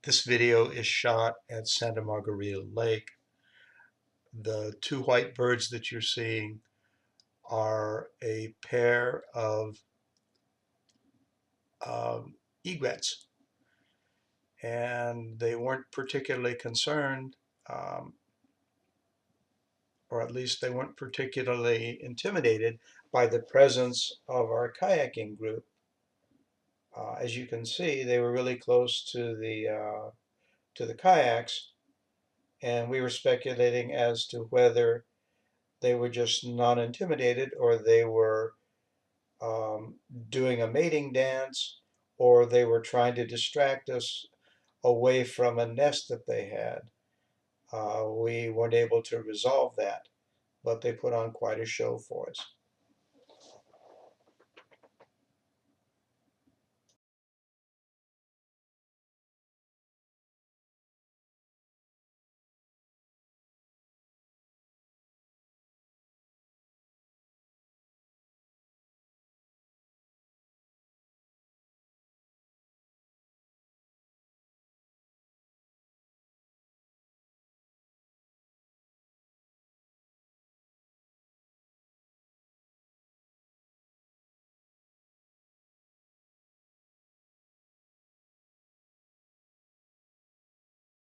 This video is shot at Santa Margarita Lake. The two white birds that you're seeing are a pair of egrets, and they weren't particularly concerned, um, or at least they weren't particularly intimidated by the presence of our kayaking group. As you can see, they were really close to the kayaks, and we were speculating as to whether they were just non-intimidated or they were doing a mating dance or they were trying to distract us away from a nest that they had. We weren't able to resolve that, but they put on quite a show for us.